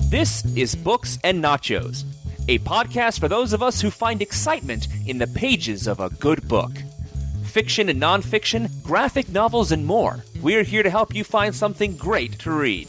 This is Books and Nachos, a podcast for those of us who find excitement in the pages of a good book. Fiction and nonfiction, graphic novels, and more. We're here to help you find something great to read.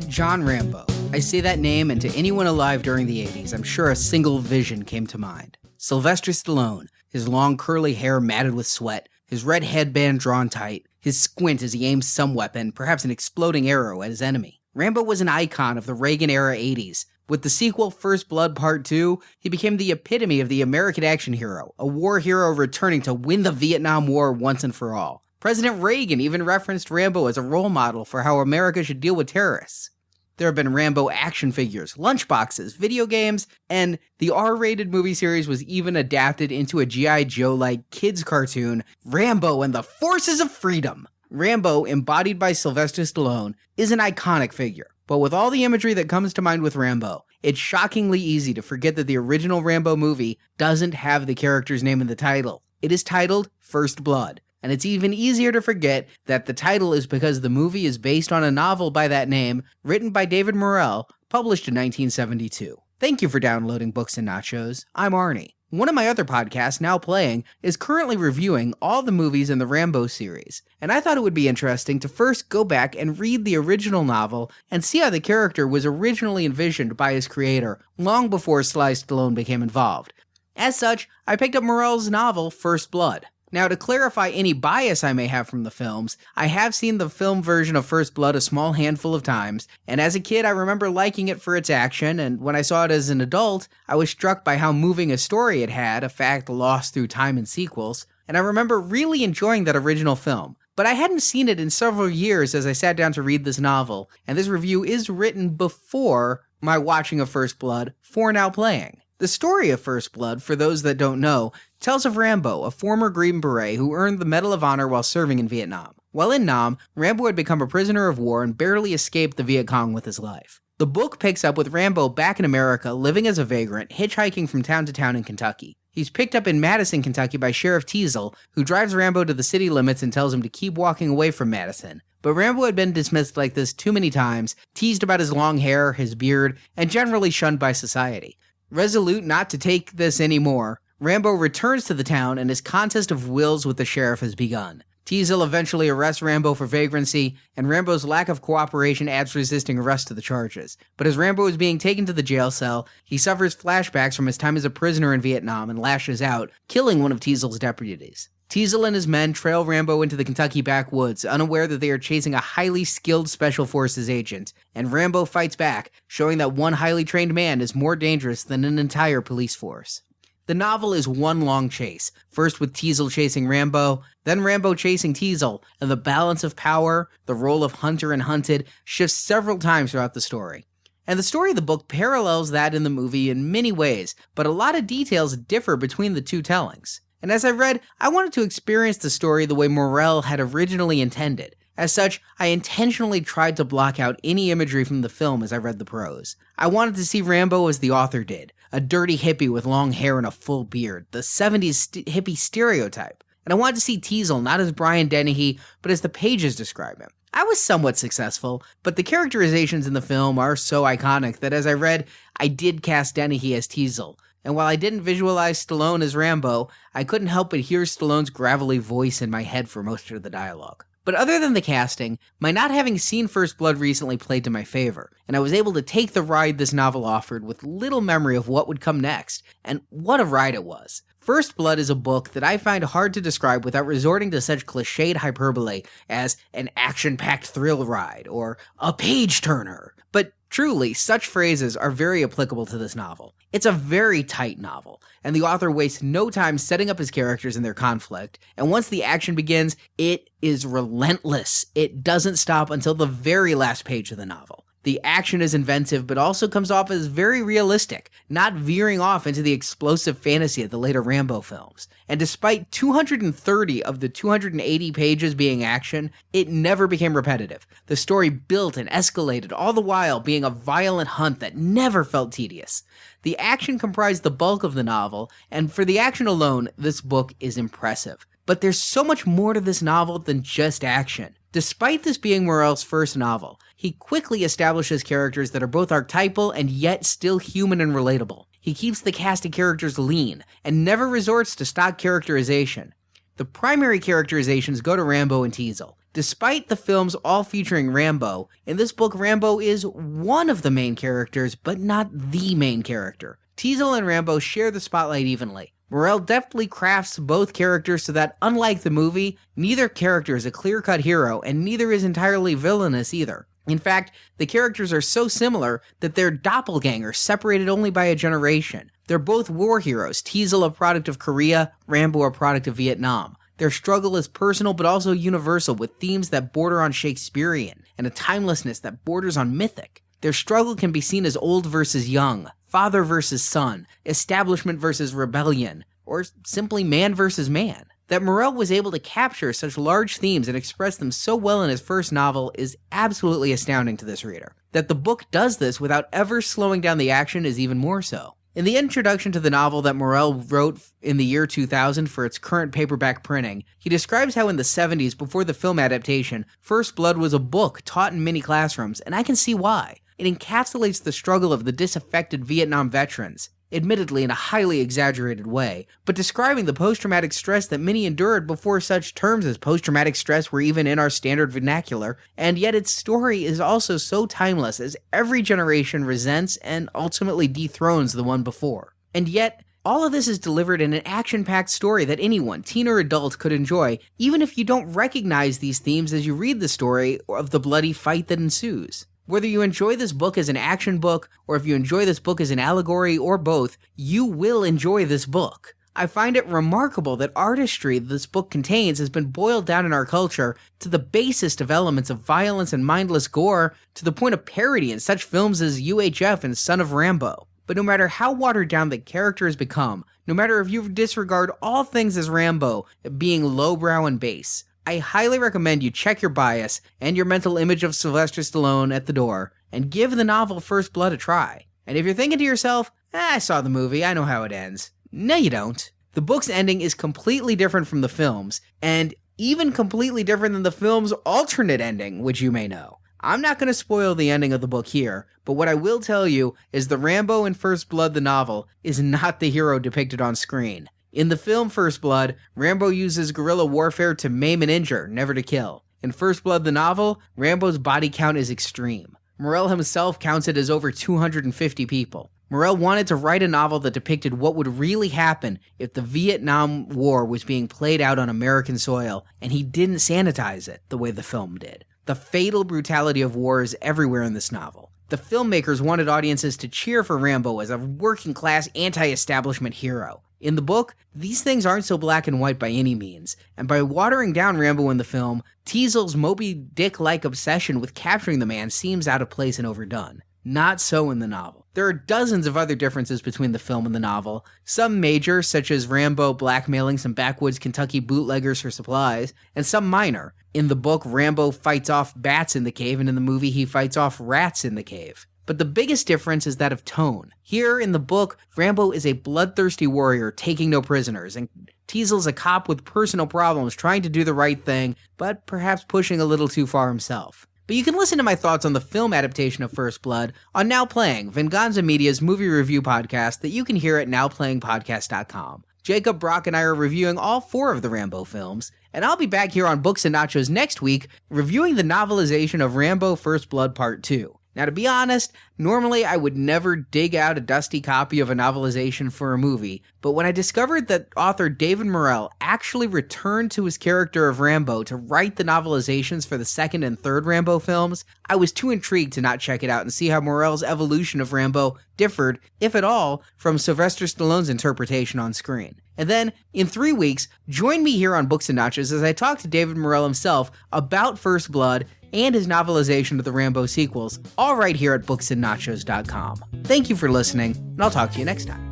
John Rambo. I say that name, and to anyone alive during the 80s, I'm sure a single vision came to mind. Sylvester Stallone, his long curly hair matted with sweat, his red headband drawn tight, his squint as he aims some weapon, perhaps an exploding arrow, at his enemy. Rambo was an icon of the Reagan-era 80s. With the sequel First Blood Part 2, he became the epitome of the American action hero, a war hero returning to win the Vietnam War once and for all. President Reagan even referenced Rambo as a role model for how America should deal with terrorists. There have been Rambo action figures, lunchboxes, video games, and the R-rated movie series was even adapted into a G.I. Joe-like kids cartoon, Rambo and the Forces of Freedom. Rambo, embodied by Sylvester Stallone, is an iconic figure. But with all the imagery that comes to mind with Rambo, it's shockingly easy to forget that the original Rambo movie doesn't have the character's name in the title. It is titled First Blood. And it's even easier to forget that the title is because the movie is based on a novel by that name, written by David Morrell, published in 1972. Thank you for downloading Books and Nachos. I'm Arnie. One of my other podcasts, Now Playing, is currently reviewing all the movies in the Rambo series, and I thought it would be interesting to first go back and read the original novel and see how the character was originally envisioned by his creator, long before Sly Stallone became involved. As such, I picked up Morrell's novel, First Blood. Now, to clarify any bias I may have from the films, I have seen the film version of First Blood a small handful of times, and as a kid I remember liking it for its action, and when I saw it as an adult, I was struck by how moving a story it had, a fact lost through time and sequels, and I remember really enjoying that original film. But I hadn't seen it in several years as I sat down to read this novel, and this review is written before my watching of First Blood for Now Playing. The story of First Blood, for those that don't know, tells of Rambo, a former Green Beret who earned the Medal of Honor while serving in Vietnam. While in Nam, Rambo had become a prisoner of war and barely escaped the Viet Cong with his life. The book picks up with Rambo back in America, living as a vagrant, hitchhiking from town to town in Kentucky. He's picked up in Madison, Kentucky by Sheriff Teasel, who drives Rambo to the city limits and tells him to keep walking away from Madison. But Rambo had been dismissed like this too many times, teased about his long hair, his beard, and generally shunned by society. Resolute not to take this anymore, Rambo returns to the town and his contest of wills with the sheriff has begun. Teasel eventually arrests Rambo for vagrancy, and Rambo's lack of cooperation adds resisting arrest to the charges. But as Rambo is being taken to the jail cell, he suffers flashbacks from his time as a prisoner in Vietnam and lashes out, killing one of Teasel's deputies. Teasel and his men trail Rambo into the Kentucky backwoods, unaware that they are chasing a highly skilled Special Forces agent, and Rambo fights back, showing that one highly trained man is more dangerous than an entire police force. The novel is one long chase, first with Teasel chasing Rambo, then Rambo chasing Teasel, and the balance of power, the role of hunter and hunted, shifts several times throughout the story. And the story of the book parallels that in the movie in many ways, but a lot of details differ between the two tellings. And as I read, I wanted to experience the story the way Morrell had originally intended. As such, I intentionally tried to block out any imagery from the film as I read the prose. I wanted to see Rambo as the author did, a dirty hippie with long hair and a full beard, the 70s hippie stereotype. And I wanted to see Teasel not as Brian Dennehy, but as the pages describe him. I was somewhat successful, but the characterizations in the film are so iconic that as I read, I did cast Dennehy as Teasel. And while I didn't visualize Stallone as Rambo, I couldn't help but hear Stallone's gravelly voice in my head for most of the dialogue. But other than the casting, my not having seen First Blood recently played to my favor, and I was able to take the ride this novel offered with little memory of what would come next, and what a ride it was. First Blood is a book that I find hard to describe without resorting to such cliched hyperbole as an action-packed thrill ride, or a page-turner. But truly, such phrases are very applicable to this novel. It's a very tight novel, and the author wastes no time setting up his characters and their conflict, and once the action begins, it is relentless. It doesn't stop until the very last page of the novel. The action is inventive, but also comes off as very realistic, not veering off into the explosive fantasy of the later Rambo films. And despite 230 of the 280 pages being action, it never became repetitive. The story built and escalated, all the while being a violent hunt that never felt tedious. The action comprised the bulk of the novel, and for the action alone, this book is impressive. But there's so much more to this novel than just action. Despite this being Morrell's first novel, he quickly establishes characters that are both archetypal and yet still human and relatable. He keeps the cast of characters lean, and never resorts to stock characterization. The primary characterizations go to Rambo and Teasel. Despite the films all featuring Rambo, in this book Rambo is one of the main characters, but not the main character. Teasel and Rambo share the spotlight evenly. Morrell deftly crafts both characters so that, unlike the movie, neither character is a clear-cut hero, and neither is entirely villainous either. In fact, the characters are so similar that they're doppelgangers separated only by a generation. They're both war heroes, Teasel a product of Korea, Rambo a product of Vietnam. Their struggle is personal but also universal, with themes that border on Shakespearean, and a timelessness that borders on mythic. Their struggle can be seen as old versus young, father versus son, establishment versus rebellion, or simply man versus man. That Morrell was able to capture such large themes and express them so well in his first novel is absolutely astounding to this reader. That the book does this without ever slowing down the action is even more so. In the introduction to the novel that Morrell wrote in the year 2000 for its current paperback printing, he describes how in the 70s, before the film adaptation, First Blood was a book taught in many classrooms, and I can see why. It encapsulates the struggle of the disaffected Vietnam veterans, admittedly in a highly exaggerated way, but describing the post-traumatic stress that many endured before such terms as post-traumatic stress were even in our standard vernacular, and yet its story is also so timeless as every generation resents and ultimately dethrones the one before. And yet, all of this is delivered in an action-packed story that anyone, teen or adult, could enjoy, even if you don't recognize these themes as you read the story of the bloody fight that ensues. Whether you enjoy this book as an action book, or if you enjoy this book as an allegory, or both, you will enjoy this book. I find it remarkable that artistry this book contains has been boiled down in our culture to the basest of elements of violence and mindless gore, to the point of parody in such films as UHF and Son of Rambo. But no matter how watered down the character has become, no matter if you disregard all things as Rambo being lowbrow and base, I highly recommend you check your bias and your mental image of Sylvester Stallone at the door and give the novel First Blood a try. And if you're thinking to yourself, I saw the movie, I know how it ends. No, you don't. The book's ending is completely different from the film's, and even completely different than the film's alternate ending, which you may know. I'm not going to spoil the ending of the book here, but what I will tell you is the Rambo in First Blood the novel is not the hero depicted on screen. In the film First Blood, Rambo uses guerrilla warfare to maim and injure, never to kill. In First Blood the novel, Rambo's body count is extreme. Morrell himself counts it as over 250 people. Morrell wanted to write a novel that depicted what would really happen if the Vietnam War was being played out on American soil, and he didn't sanitize it the way the film did. The fatal brutality of war is everywhere in this novel. The filmmakers wanted audiences to cheer for Rambo as a working-class, anti-establishment hero. In the book, these things aren't so black and white by any means, and by watering down Rambo in the film, Teasel's Moby Dick-like obsession with capturing the man seems out of place and overdone. Not so in the novel. There are dozens of other differences between the film and the novel, some major, such as Rambo blackmailing some backwoods Kentucky bootleggers for supplies, and some minor. In the book, Rambo fights off bats in the cave, and in the movie, he fights off rats in the cave. But the biggest difference is that of tone. Here in the book, Rambo is a bloodthirsty warrior taking no prisoners, and Teasel's a cop with personal problems trying to do the right thing, but perhaps pushing a little too far himself. But you can listen to my thoughts on the film adaptation of First Blood on Now Playing, Venganza Media's movie review podcast that you can hear at nowplayingpodcast.com. Jacob, Brock, and I are reviewing all 4 of the Rambo films, and I'll be back here on Books and Nachos next week reviewing the novelization of Rambo First Blood Part 2. Now, to be honest, normally I would never dig out a dusty copy of a novelization for a movie, but when I discovered that author David Morrell actually returned to his character of Rambo to write the novelizations for the second and third Rambo films, I was too intrigued to not check it out and see how Morrell's evolution of Rambo differed, if at all, from Sylvester Stallone's interpretation on screen. And then, in 3 weeks, join me here on Books and Nachos as I talk to David Morrell himself about First Blood and his novelization of the Rambo sequels, all right here at booksandnachos.com. Thank you for listening, and I'll talk to you next time.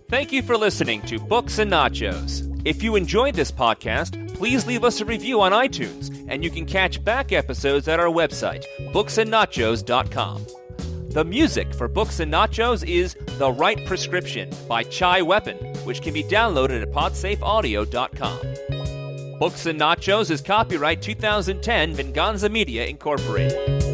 Thank you for listening to Books and Nachos. If you enjoyed this podcast, please leave us a review on iTunes, and you can catch back episodes at our website, booksandnachos.com. The music for Books and Nachos is The Right Prescription by Chai Weapon, which can be downloaded at podsafeaudio.com. Books and Nachos is copyright 2010 Venganza Media Incorporated.